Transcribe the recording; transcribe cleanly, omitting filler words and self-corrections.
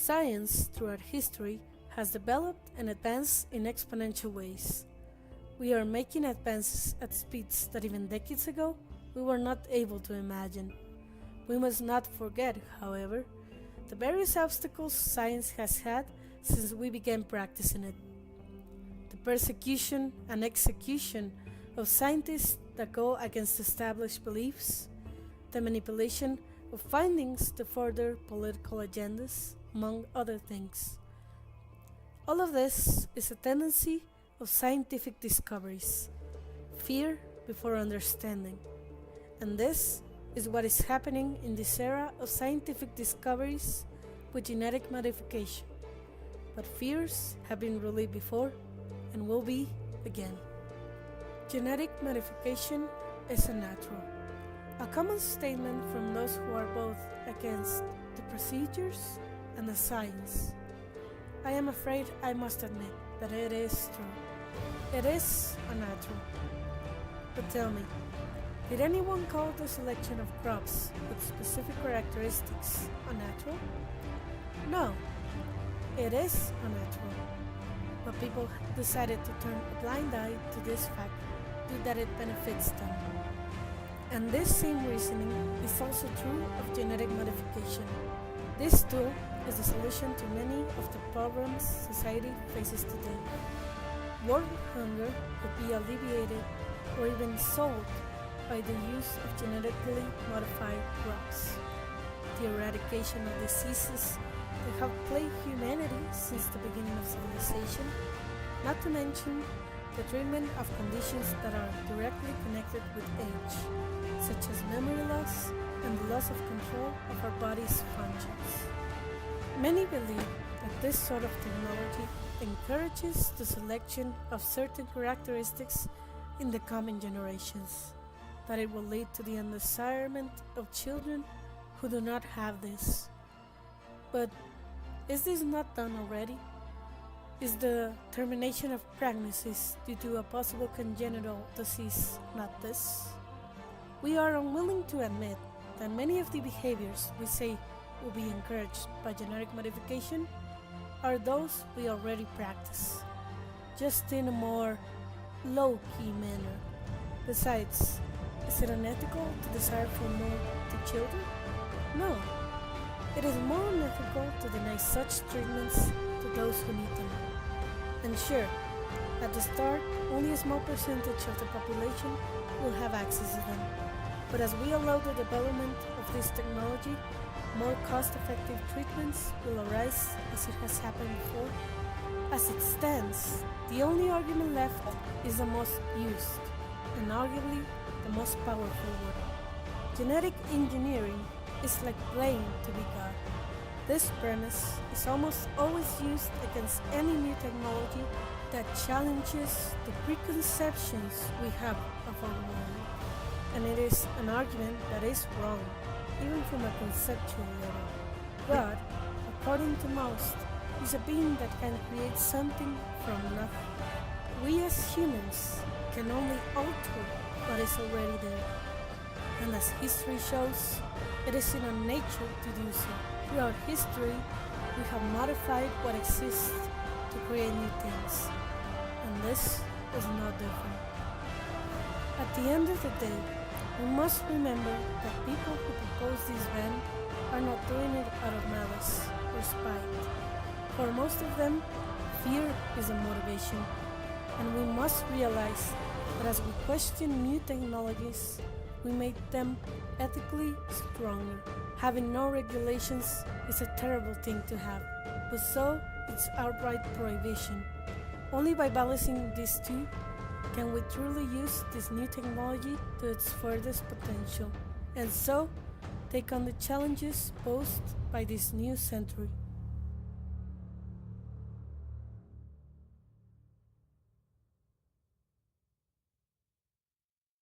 Science, throughout history, has developed and advanced in exponential ways. We are making advances at speeds that even decades ago we were not able to imagine. We must not forget, however, the various obstacles science has had since we began practicing it. The persecution and execution of scientists that go against established beliefs, the manipulation of findings to further political agendas, among other things. All of this is a tendency of scientific discoveries, fear before understanding. And this is what is happening in this era of scientific discoveries with genetic modification. But fears have been relieved before and will be again. Genetic modification is unnatural. A common statement from those who are both against the procedures and the science. I am afraid I must admit that it is true. It is unnatural. But tell me, did anyone call the selection of crops with specific characteristics unnatural? No, it is unnatural. But people decided to turn a blind eye to this fact due that it benefits them. And this same reasoning is also true of genetic modification. This tool is the solution to many of the problems society faces today. World hunger could be alleviated or even solved by the use of genetically modified crops. The eradication of diseases that have plagued humanity since the beginning of civilization, not to mention the treatment of conditions that are directly connected with age, such as memory loss and the loss of control of our body's functions. Many believe that this sort of technology encourages the selection of certain characteristics in the coming generations, that it will lead to the undesirement of children who do not have this. But is this not done already? Is the termination of pregnancies due to a possible congenital disease not this? We are unwilling to admit that many of the behaviors we say will be encouraged by genetic modification are those we already practice, just in a more low-key manner. Besides, is it unethical to desire for more to children? No. It is more unethical to deny such treatments to those who need them. And sure, at the start, only a small percentage of the population will have access to them. But as we allow the development of this technology, more cost-effective treatments will arise as it has happened before. As it stands, the only argument left is the most used, and arguably the most powerful one. Genetic engineering is like playing to be God. This premise is almost always used against any new technology that challenges the preconceptions we have of our world. And it is an argument that is wrong, even from a conceptual level. God, according to most, is a being that can create something from nothing. We as humans can only alter what is already there. And as history shows, it is in our nature to do so. Throughout history, we have modified what exists to create new things. And this is no different. At the end of the day, we must remember that people who propose this ban are not doing it out of malice or spite. For most of them, fear is a motivation, and we must realize that as we question new technologies, we make them ethically stronger. Having no regulations is a terrible thing to have, but so it's outright prohibition. Only by balancing these two can we truly use this new technology to its furthest potential, and so take on the challenges posed by this new century.